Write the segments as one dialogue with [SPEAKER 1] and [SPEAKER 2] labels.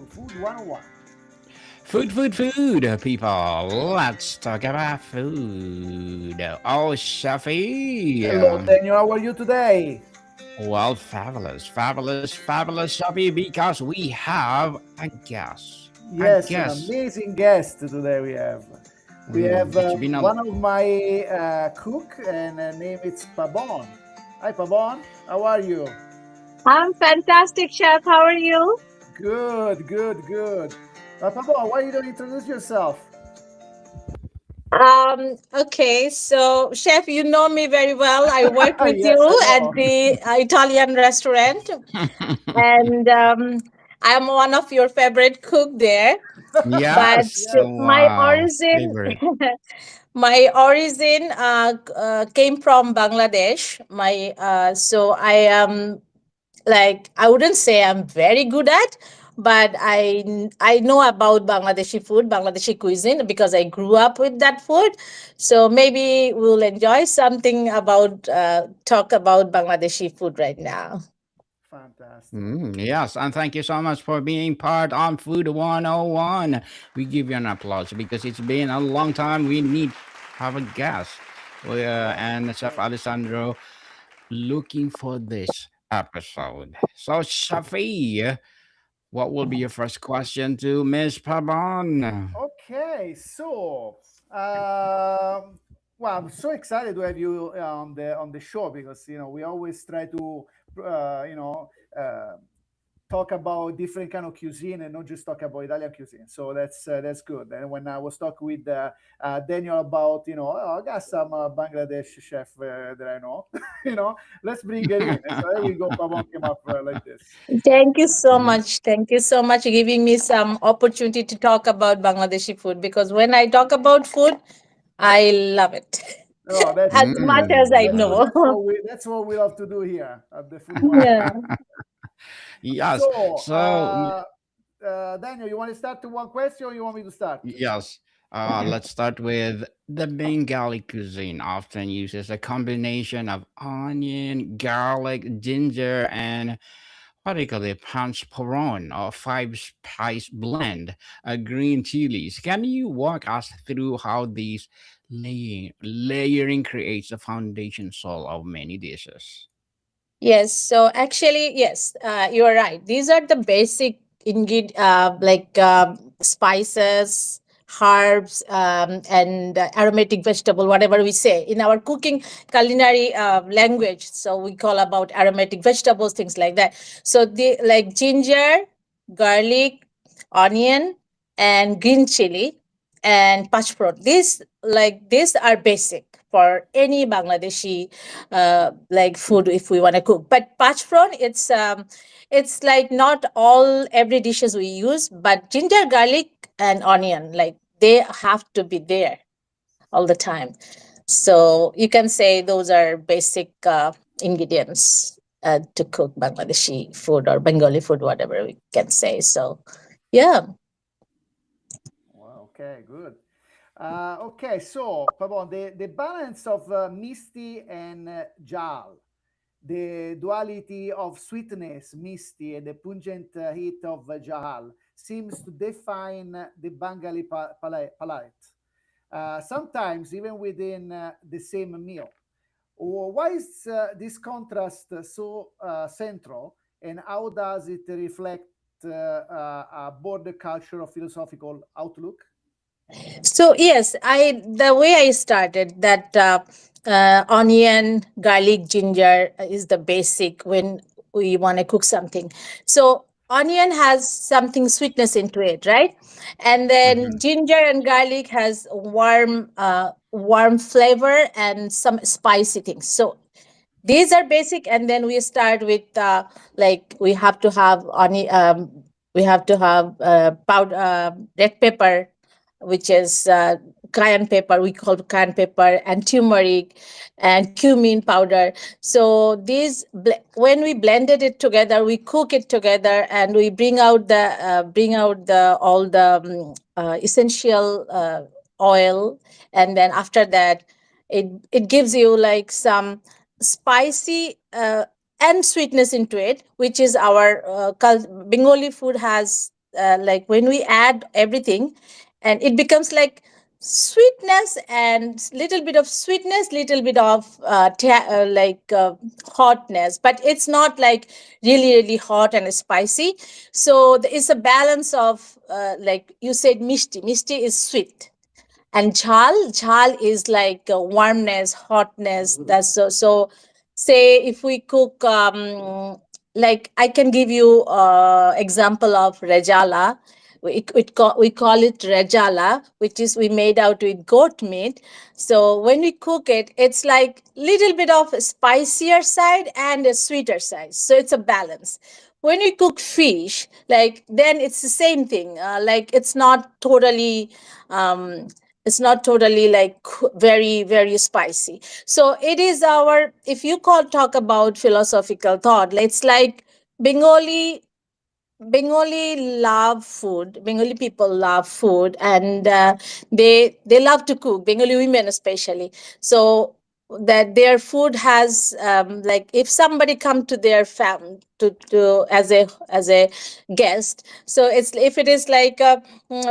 [SPEAKER 1] Food 101.
[SPEAKER 2] Food, people. Let's talk about food. Oh, Shafi.
[SPEAKER 1] Hello, Daniel. How are you today?
[SPEAKER 2] Well, fabulous, Shafi, because we have a guest. A
[SPEAKER 1] Yes, an
[SPEAKER 2] guest.
[SPEAKER 1] amazing guest today we have. We have
[SPEAKER 2] It's been a
[SPEAKER 1] one of my cook and name it's Pabon. Hi, Pabon. How are you?
[SPEAKER 3] I'm fantastic, chef. How are you?
[SPEAKER 1] Good, good, good. Pabon, why you don't introduce yourself?
[SPEAKER 3] Okay, so chef, you know me very well. I worked with
[SPEAKER 1] Yes,
[SPEAKER 3] you
[SPEAKER 1] I
[SPEAKER 3] at
[SPEAKER 1] know.
[SPEAKER 3] the Italian restaurant, and I'm one of your favorite cook there. But
[SPEAKER 2] yes.
[SPEAKER 1] Yes.
[SPEAKER 3] my
[SPEAKER 2] Wow.
[SPEAKER 3] origin,
[SPEAKER 2] Favorite.
[SPEAKER 3] came from Bangladesh. My so I am like I wouldn't say I'm very good at, but I know about Bangladeshi food, Bangladeshi cuisine because I grew up with that food. So maybe we'll enjoy something about talk about Bangladeshi food right now.
[SPEAKER 1] Fantastic.
[SPEAKER 2] Yes, and thank you so much for being part on Food 101. We give you an applause because it's been a long time. We need have a guest.
[SPEAKER 1] Yes,
[SPEAKER 2] And Chef
[SPEAKER 1] yes.
[SPEAKER 2] Alessandro looking for this episode. So, Shafi, what will be your first question to Ms. Pabon?
[SPEAKER 1] Okay, so well, I'm so excited to have you on the show because we always try to uh, you know uh, talk about different kind of cuisine and not just talk about Italian cuisine. So that's good. And when I was talking with Daniel about oh, I got some Bangladesh chef that I know, let's bring it in. And so there we go. Pabon came up like this.
[SPEAKER 3] Thank you so
[SPEAKER 2] Yeah.
[SPEAKER 3] much. Thank you so much giving me some opportunity to talk about Bangladeshi food because when I talk about food, I love it
[SPEAKER 1] Oh,
[SPEAKER 3] as much as I
[SPEAKER 2] Yeah.
[SPEAKER 3] know.
[SPEAKER 1] that's what we love to do here at the Food
[SPEAKER 3] Yeah.
[SPEAKER 1] 101.
[SPEAKER 2] Yes.
[SPEAKER 1] So,
[SPEAKER 2] So,
[SPEAKER 1] Daniel, you want to start to one question or you want me to start?
[SPEAKER 2] yes. Let's start with the Bengali cuisine. Often uses a combination of onion, garlic, ginger, and what do you call it? Panchporon or five spice blend, green chilies. Can you walk us through how these layering creates the foundation soul of many dishes?
[SPEAKER 3] Yes, so actually, yes, you are right. These are the basic spices, herbs, and aromatic vegetable, whatever we say in our cooking culinary language. So we call about aromatic vegetables, things like that. So the like ginger, garlic, onion, and green chili and pachpron. These are basic for any Bangladeshi like food if we want to cook. But pachpron, it's like not all every dishes we use, but ginger, garlic, and onion, like they have to be there all the time. So you can say those are basic ingredients to cook Bangladeshi food or Bengali food, whatever we can say. So yeah.
[SPEAKER 1] Well, okay, good. Okay, so Pabon, the balance of Misty and Jal, the duality of sweetness, Misty, and the pungent heat of Jahal seems to define the Bengali palate. Sometimes even within the same meal. Why is this contrast so central, and how does it reflect a border culture or philosophical outlook?
[SPEAKER 3] So yes, I the way I started that onion, garlic, ginger is the basic when we want to cook something. So onion has something sweetness into it, right? And then
[SPEAKER 2] Mhm.
[SPEAKER 3] ginger and garlic has warm flavor and some spicy things. So these are basic, and then we start with like we have to have powder red pepper, which is cayenne pepper, we call cayenne pepper, and turmeric and cumin powder. So when we blended it together, we cook it together, and we bring out the all the essential oil, and then after that it gives you like some spicy and sweetness into it, which is our Bengali food has like when we add everything, and it becomes like sweetness and little bit of sweetness, little bit of hotness, but it's not like really really hot and spicy. So there is a balance of like you said, mishti is sweet, and jhal is like warmness, hotness. That's so say if we cook, like I can give you example of rejala. We call it rejala, which is we made out with goat meat. So when we cook it, it's like little bit of spicier side and a sweeter side, so it's a balance. When we cook fish, like then it's the same thing, like it's not totally like very very spicy. So it is our, if you call talk about philosophical thought, it's like bengali Bengali love food. Bengali people love food, and they love to cook. Bengali women especially. So that their food has, like if somebody come to their fam to as a guest. So it's, if it is like a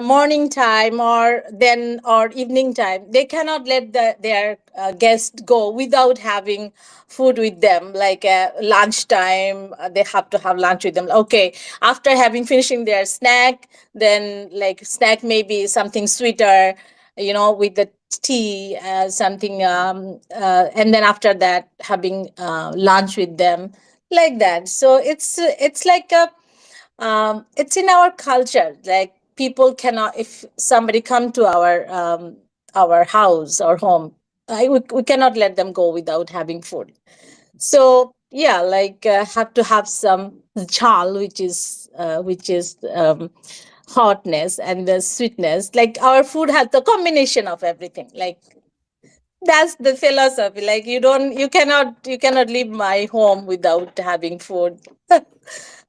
[SPEAKER 3] morning time or then or evening time, they cannot let their guest go without having food with them. Like lunchtime, they have to have lunch with them. Okay, after having finishing their snack, then like snack maybe something sweeter, with the tea, something, and then after that having lunch with them, like that. So it's like a, it's in our culture. Like people cannot, if somebody come to our house or home, we cannot let them go without having food. So yeah, like have to have some chal, which is hotness and the sweetness. Like our food has the combination of everything. Like that's the philosophy. Like you cannot leave my home without having food.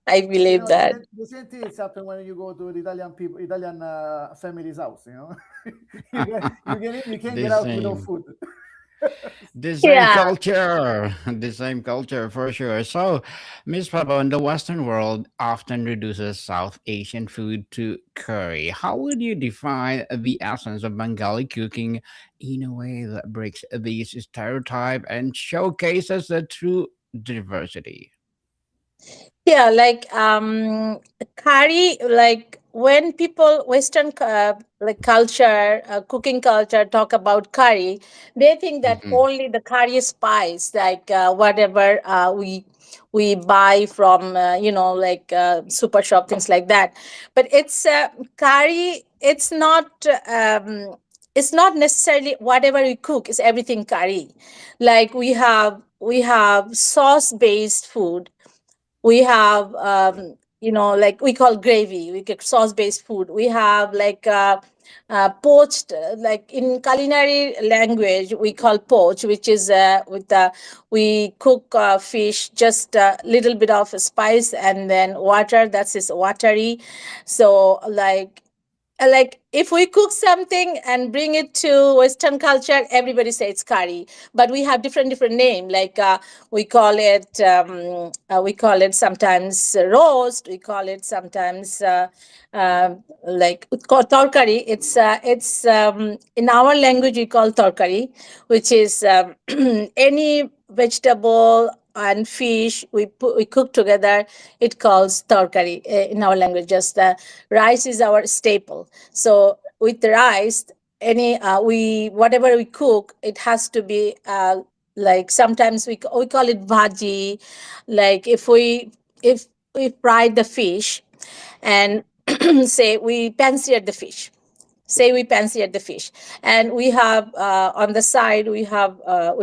[SPEAKER 3] I believe that.
[SPEAKER 1] The same thing is happen when you go to the Italian people, Italian family's house. You can't
[SPEAKER 2] The
[SPEAKER 1] get out without
[SPEAKER 2] same.
[SPEAKER 1] food.
[SPEAKER 2] The same
[SPEAKER 3] Yeah.
[SPEAKER 2] culture, the same culture for sure. So, Miss Pabon, the Western world often reduces South Asian food to curry. How would you define the essence of Bengali cooking in a way that breaks these stereotype and showcases the true diversity?
[SPEAKER 3] Yeah, like curry, like when people Western like culture, cooking culture talk about curry, they think that
[SPEAKER 2] Hmm.
[SPEAKER 3] only the curry spice, like whatever we buy from like super shop, things like that. But it's curry. It's not necessarily whatever we cook is everything curry. Like we have sauce based food. We have like we call gravy, we get sauce based food. We have like poached, like in culinary language we call poach, which is with the we cook fish just a little bit of spice and then water, that's is watery. So like if we cook something and bring it to Western culture, everybody says it's curry, but we have different name. Like we call it sometimes roast, we call it sometimes like torkari. It's in our language we call torkari, which is any vegetable and fish we cook together. It calls torkari in our language. Just rice is our staple. So with the rice, any we whatever we cook, it has to be like sometimes we call it bhaji. Like if we fry the fish and say we pan-seared the fish, and we have on the side we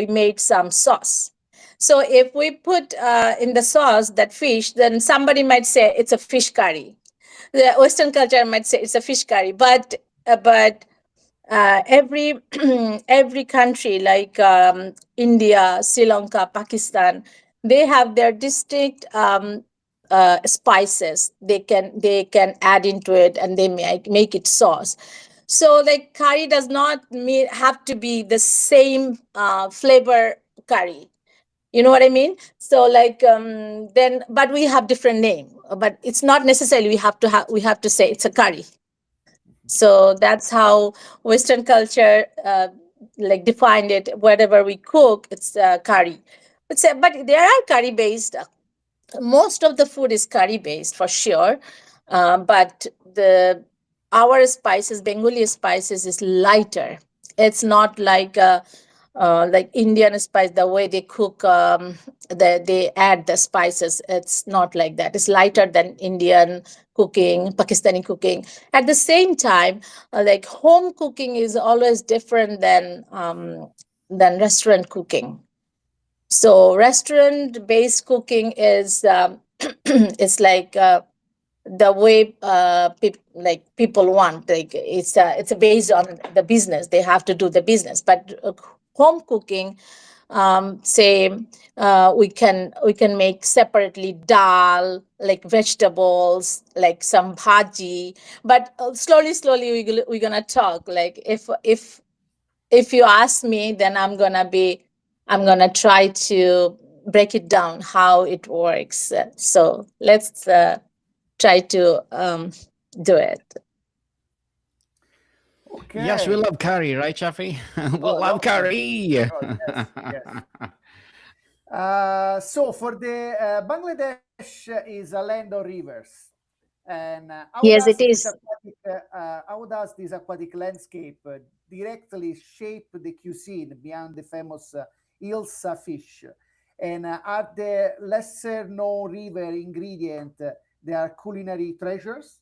[SPEAKER 3] made some sauce. So if we put in the sauce that fish, then somebody might say it's a fish curry. The Western culture might say it's a fish curry, but every every country like India, Sri Lanka, Pakistan, they have their distinct spices. They can add into it and they make it sauce. So like curry does not have to be the same flavor curry. You know what I mean? So like then, but we have different name. But it's not necessarily we have to say it's a curry. So that's how Western culture like defined it. Whatever we cook, it's curry. But there are curry based. Most of the food is curry based for sure, but the our spices, Bengali spices, is lighter. It's not like Indian spice, the way they cook, they add the spices. It's not like that. It's lighter than Indian cooking, Pakistani cooking. At the same time, like home cooking is always different than restaurant cooking. So restaurant based cooking is it's like the way like people want. Like it's based on the business. They have to do the business. But home cooking, say we can make separately dal, like vegetables, like some bhaji. But slowly we're gonna talk. Like if you ask me, then I'm gonna try to break it down how it works. So let's try to do it.
[SPEAKER 2] Yes, we
[SPEAKER 1] Okay.
[SPEAKER 2] love curry, right, Shafi? We
[SPEAKER 1] Oh,
[SPEAKER 2] love
[SPEAKER 1] oh my
[SPEAKER 2] curry.
[SPEAKER 1] God. Yes, yes. So for the Bangladesh is a land of rivers, and
[SPEAKER 3] Yes, it is.
[SPEAKER 1] how does this aquatic landscape directly shape the cuisine beyond the famous Ilsa fish? And are the lesser known river ingredient they are culinary treasures?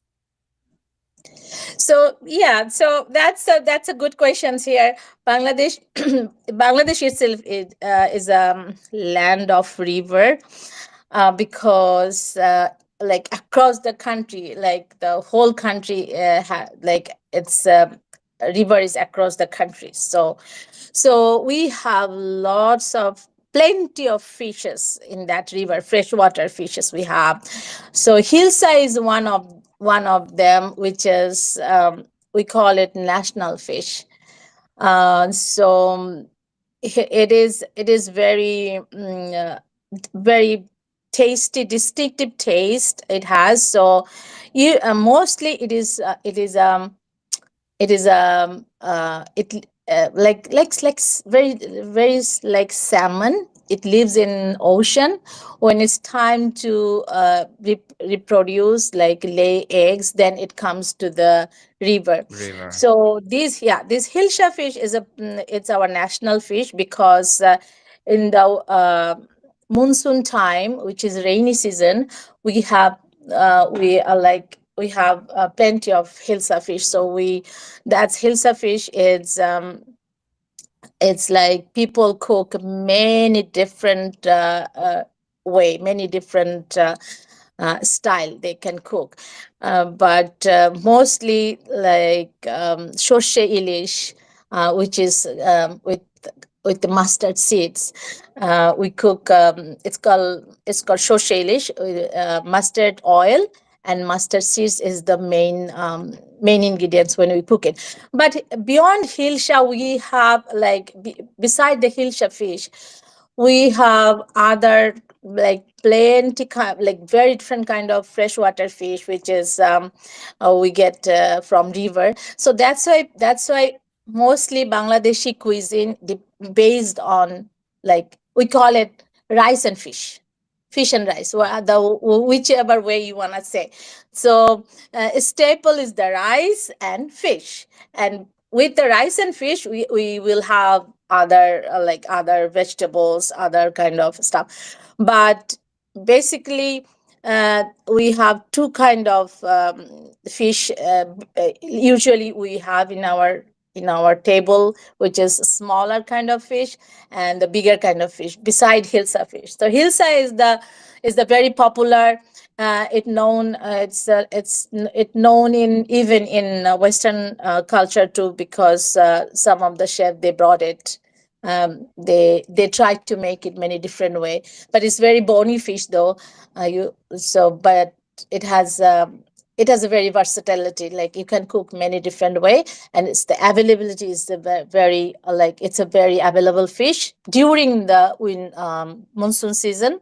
[SPEAKER 3] So yeah, so that's a good questions here. Bangladesh, Bangladesh itself is a land of river, because like across the country, like the whole country, like it's river is across the country. So we have lots of plenty of fishes in that river, freshwater fishes we have. So Hilsa is one of them, which is we call it national fish. So it is very tasty, distinctive taste it has. So you mostly it very like salmon. It lives in ocean. When it's time to reproduce, like lay eggs, then it comes to the river.
[SPEAKER 2] River.
[SPEAKER 3] So this hilsha fish it's our national fish, because in the monsoon time, which is rainy season, we have plenty of hilsa fish. So that's hilsa fish. It's like people cook many different many different style they can cook, but mostly like shoshe ilish, which is with the mustard seeds. We cook. It's called shoshe ilish. Mustard oil and mustard seeds is the main ingredients when we cook it. But beyond hilsha, we have like beside the hilsha fish, we have other like plenty like very different kind of freshwater fish, which is we get from river. So that's why mostly Bangladeshi cuisine based on, like we call it, rice and fish and rice, whichever way you want to say. So staple is the rice and fish, and with the rice and fish we will have other like other vegetables, other kind of stuff. But basically we have two kind of fish. Usually we have in our table, which is smaller kind of fish and the bigger kind of fish beside hilsa fish. So hilsa is the very popular. It known in even in Western culture too, because some of the chef they brought it. They tried to make it many different way, but it's very bony fish though. But it has it has a very versatility, like you can cook many different way, and it's the availability is the very like it's a very available fish during the monsoon season,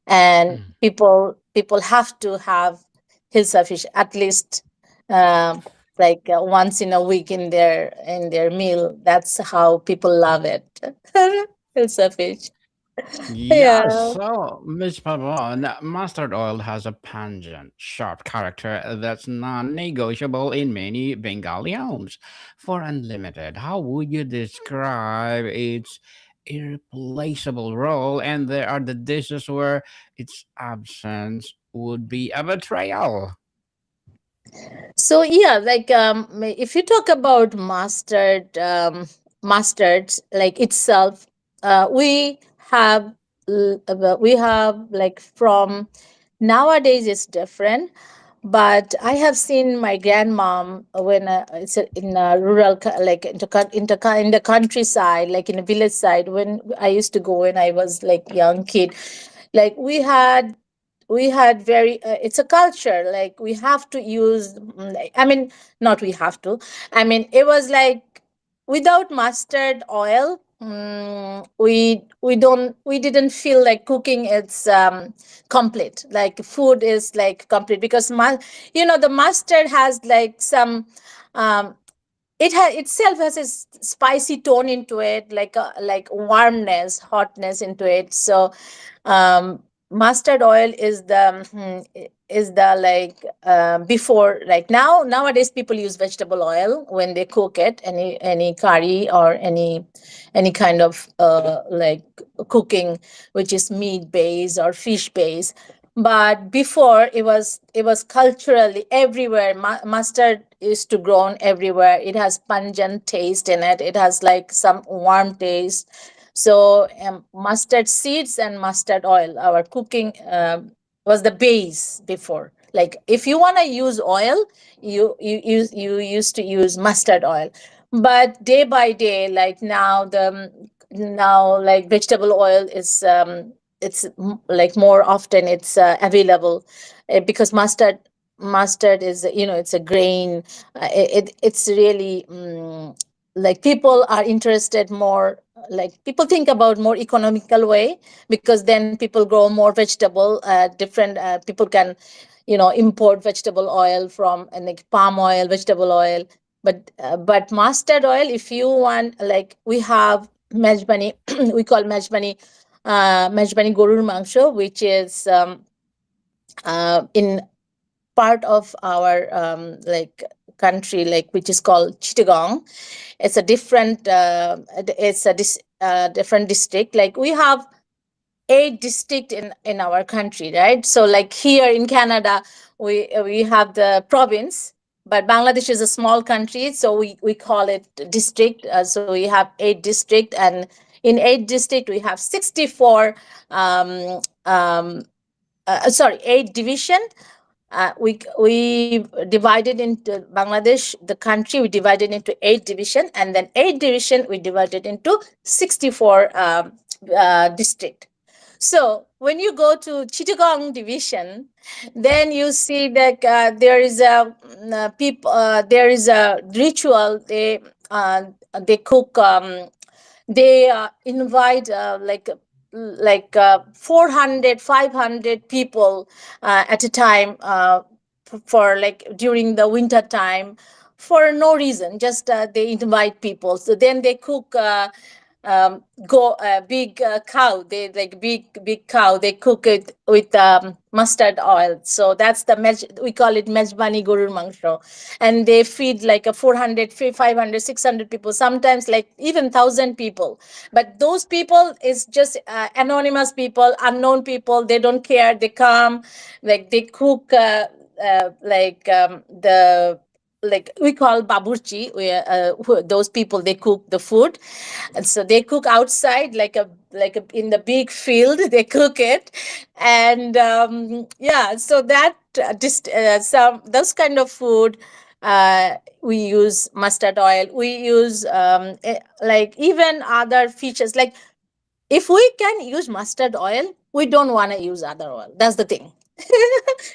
[SPEAKER 3] and people have to have hilsa fish at least um once in a week in their meal. That's how people love it. Hilsa fish.
[SPEAKER 2] Yeah,
[SPEAKER 3] Yeah.
[SPEAKER 2] so Ms. Pabon, mustard oil has a pungent, sharp character that's non-negotiable in many Bengali homes. For unlimited, how would you describe its irreplaceable role? And there are the dishes where its absence would be a betrayal.
[SPEAKER 3] So yeah, if you talk about mustards like itself, we have we have like from nowadays it's different, but I have seen my grandmom when in a like in the countryside, like in a village side, when I used to go when I was like young kid. Like we had very it's a culture, like we have to use I mean, not we have to, I mean it was like without mustard oil, we didn't feel like cooking it's complete, like food is like complete, because the mustard has like some um itself has a spicy tone into it, like a like warmness, hotness into it. So mustard oil is the like before, like nowadays people use vegetable oil when they cook it, any curry or any kind of like cooking which is meat based or fish based. But before it was culturally everywhere. Mustard is to grown everywhere. It has pungent taste in it. It has like some warm taste. So mustard seeds and mustard oil, our cooking was the base before. Like if you want to use oil, you used to use mustard oil. But day by day, like now like vegetable oil is like more often it's available, because mustard is, it's a grain. It's really like people are interested more, like people think about more economical way, because then people grow more vegetable, different people can import vegetable oil from, and like palm oil, vegetable oil. But mustard oil, if you want, like we have mejbani, we call mejbani gorur mangsho, which is in part of our country, like which is called Chittagong. It's a different different district. Like we have 8 district in our country, right? So like here in Canada, we have the province, but Bangladesh is a small country, so we call it district. So we have 8 district, and in 8 district we have 64 um, um, sorry, 8 division. We divided into Bangladesh, the country, we divided into 8 division, and then 8 division we divided into 64 district. So when you go to Chittagong division, then you see that there is a there is a ritual. They cook. They invite 400 people at a time, for like during the winter time, for no reason, just they invite people. So then they cook go big cow, they like big cow, they cook it with mustard oil. So that's we call it mejbani gorur mangsho, and they feed like a 400, 500, 600 people, sometimes like even 1,000 people. But those people is just anonymous people, unknown people. They don't care, they come, like they cook the like we call baburchi, those people, they cook the food. And so they cook outside, in the big field they cook it. And yeah, so that just some those kind of food, we use mustard oil, we use like even other features, like if we can use mustard oil, we don't want to use other oil. That's the thing.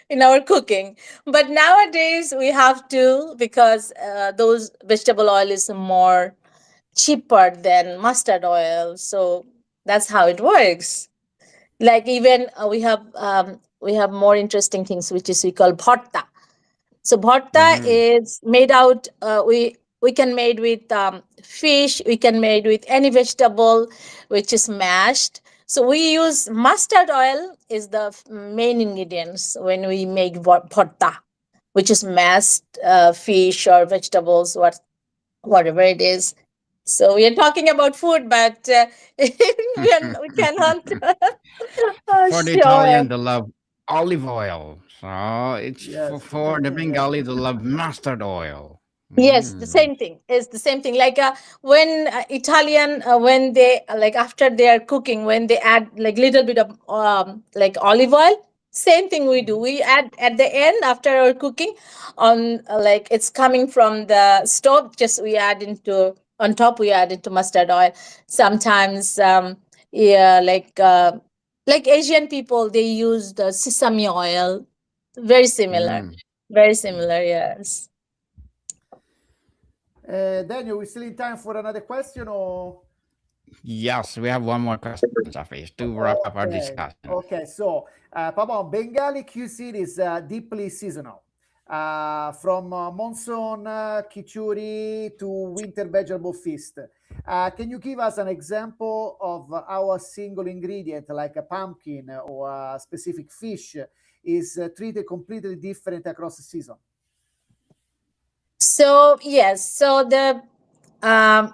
[SPEAKER 3] in our cooking. But nowadays we have to, because those vegetable oil is more cheaper than mustard oil. So that's how it works. Like even we have more interesting things, which is we call bhatta. So bhatta
[SPEAKER 2] Mm-hmm.
[SPEAKER 3] is made out. We can made with fish. We can made with any vegetable, which is mashed. So we use mustard oil is the main ingredients when we make bhatta, which is mashed fish or vegetables, whatever it is. So we are talking about food, but we cannot
[SPEAKER 2] For the
[SPEAKER 3] show
[SPEAKER 2] Italian,
[SPEAKER 3] it.
[SPEAKER 2] they love olive oil. So it's
[SPEAKER 1] Yes.
[SPEAKER 2] for the Bengali, they love mustard oil.
[SPEAKER 3] Yes, the
[SPEAKER 2] Mm.
[SPEAKER 3] same thing. It's the same thing. Like when Italian, when they like after they are cooking, when they add like little bit of like olive oil, same thing we do.
[SPEAKER 1] Mhm.
[SPEAKER 3] We add at the end after our cooking, on like it's coming from the stove. Just we add into on top. We add into mustard oil. Sometimes, yeah, like Asian people, they use the sesame oil. Very similar.
[SPEAKER 2] Mm.
[SPEAKER 3] Very
[SPEAKER 2] Mm.
[SPEAKER 3] similar. Yes.
[SPEAKER 1] Daniel, we still in time for another question or?
[SPEAKER 2] Yes, we have one more question, Safi, to wrap up our
[SPEAKER 1] Okay,
[SPEAKER 2] discussion.
[SPEAKER 1] okay. So, Pabon, Bengali cuisine is deeply seasonal. From monsoon khichuri to winter vegetable feast. Can you give us an example of how a single ingredient, like a pumpkin or a specific fish, is treated completely different across the season?
[SPEAKER 3] So yes, so the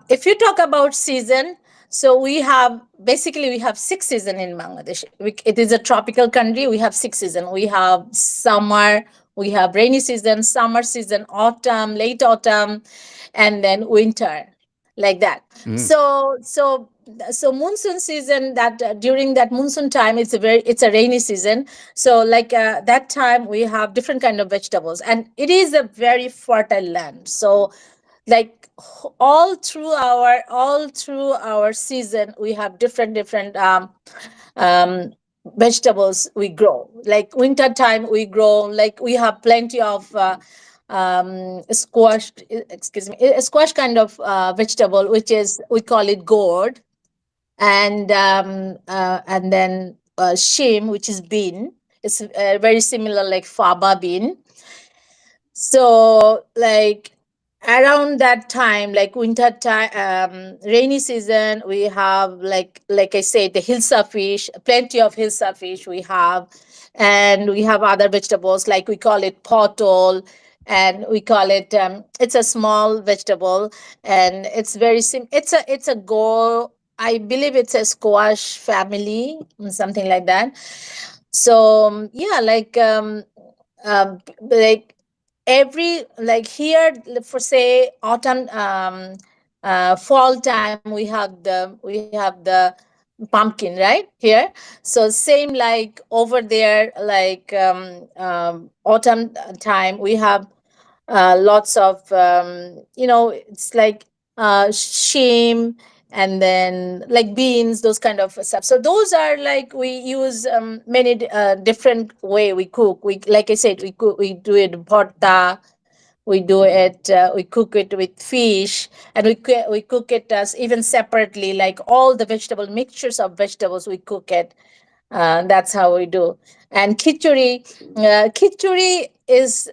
[SPEAKER 3] if you talk about season, so we have basically we have six season in Bangladesh. It is a tropical country. We have six season. We have summer, we have rainy season, summer season, autumn, late autumn, and then winter, like that.
[SPEAKER 2] Mm.
[SPEAKER 3] So monsoon season, that during that monsoon time, it's a rainy season. So like that time we have different kind of vegetables, and it is a very fertile land. So like all through our season we have different um vegetables we grow. Like winter time we grow, like we have plenty of squash, excuse me, a squash kind of vegetable, which is we call it gourd. And then shim, which is bean. It's very similar like faba bean. So like around that time, like winter time, rainy season, we have like I said, the hilsa fish, plenty of hilsa fish we have. And we have other vegetables, like we call it potol, and we call it it's a small vegetable, and it's very it's a go, I believe it's a squash family, something like that. So yeah, like every here, for say autumn, fall time, we have the pumpkin right here. So same like over there, like autumn time, we have lots of it's like shame, and then like beans, those kind of stuff. So those are like we use many different way we cook. We, like I said, we do it bhorta, we do it we cook it with fish, and we cook it as even separately, like all the vegetable mixtures of vegetables we cook it. That's how we do. And khichuri is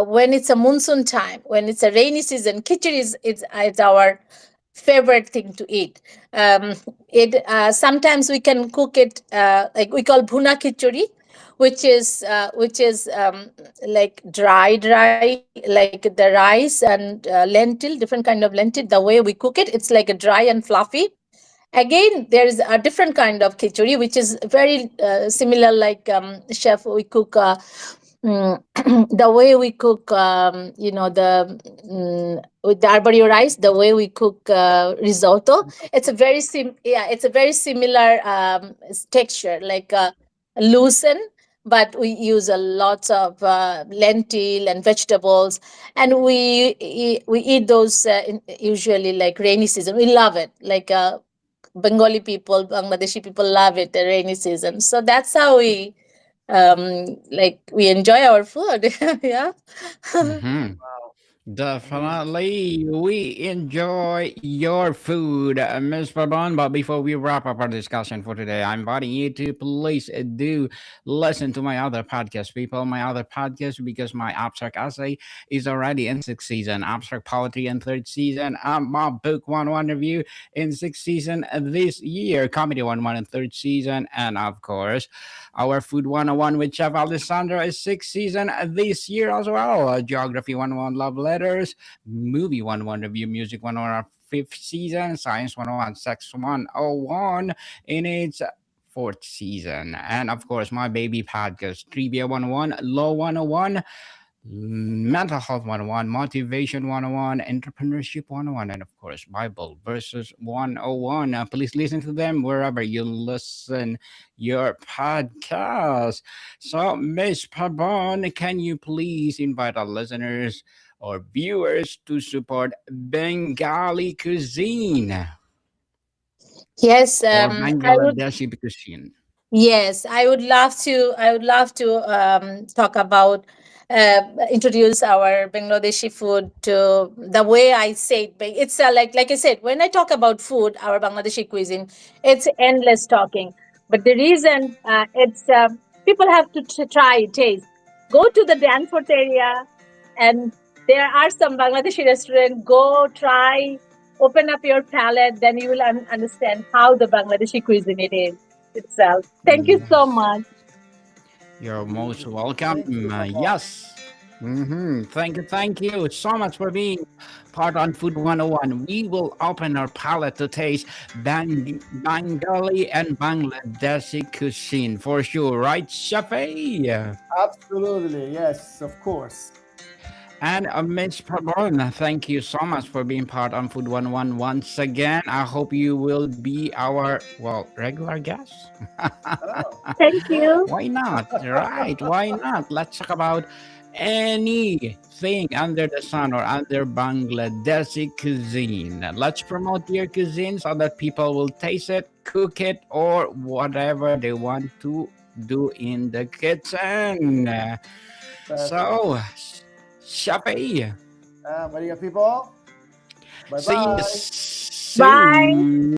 [SPEAKER 3] when it's a monsoon time, when it's a rainy season, khichuri is our favorite thing to eat. It Sometimes we can cook it like we call bhuna khichuri, which is like dry, like the rice and lentil, different kind of lentil. The way we cook it, it's like a dry and fluffy. Again, there is a different kind of khichuri, which is very similar, like chef, we cook mm, the way we cook, with the arborio rice, the way we cook risotto. It's a very similar texture, like loosen, but we use a lot of lentil and vegetables, and we eat those usually like rainy season. We love it. Like Bengali people, Bangladeshi people love it the rainy season. So that's how we like we enjoy our food. Yeah.
[SPEAKER 2] Mhm.
[SPEAKER 1] Wow, amazing.
[SPEAKER 2] Definitely, we enjoy your food, Ms. Pabon. But before we wrap up our discussion for today, I'm inviting you to please do listen to my other podcast, people. My other podcast, because my abstract essay is already in sixth season, abstract poetry in third season, my book 101 review in sixth season this year, comedy 101 in third season, and of course, our Food 101 with Chef Alessandra is sixth season this year as well. Geography 101 Love Letters, Movie 101 Review, Music 101 fifth season, Science 101, Sex 101 in its fourth season. And of course, my baby podcast, Trivia 101, Law 101, Mental Health 101, Motivation 101, Entrepreneurship 101, and of course, Bible Verses 101. Please listen to them wherever you listen your podcast. So, Miss Pabon, can you please invite our listeners or viewers to support Bengali cuisine
[SPEAKER 3] Yes,
[SPEAKER 2] or
[SPEAKER 3] I would.
[SPEAKER 2] Bangladeshi cuisine?
[SPEAKER 3] Yes, I would love to. I would love to talk about, introduce our Bangladeshi food to the way I say it. It's like I said, when I talk about food, our Bangladeshi cuisine, it's endless talking. But the reason it's people have to try taste. Go to the Danforth area, and there are some Bangladeshi restaurant. Go try, open up your palate, then you will understand how the Bangladeshi cuisine it is itself. Thank you so
[SPEAKER 2] Yes.
[SPEAKER 3] much.
[SPEAKER 2] You're most
[SPEAKER 1] Amazing.
[SPEAKER 2] welcome.
[SPEAKER 1] Thank you, Pabon.
[SPEAKER 2] Yes. Thank you so much for being part on Food 101. We will open our palate to taste Bengali and Bangladeshi cuisine for sure, right, Shafi?
[SPEAKER 1] Absolutely. Yes, of course.
[SPEAKER 2] And Ms. Pabon, thank you so much for being part on Food 101 once again. I hope you will be our, well, regular guest.
[SPEAKER 1] Oh,
[SPEAKER 3] Thank
[SPEAKER 1] yeah.
[SPEAKER 3] you.
[SPEAKER 2] Why not? Right? Why not? Let's talk about anything under the sun or under Bangladeshi cuisine. Let's promote your cuisine so that people will taste it, cook it, or whatever they want to do in the kitchen.
[SPEAKER 1] Perfect.
[SPEAKER 2] So, Shafi,
[SPEAKER 1] Maria people. Bye
[SPEAKER 2] see you
[SPEAKER 1] bye.
[SPEAKER 3] Bye.
[SPEAKER 2] soon.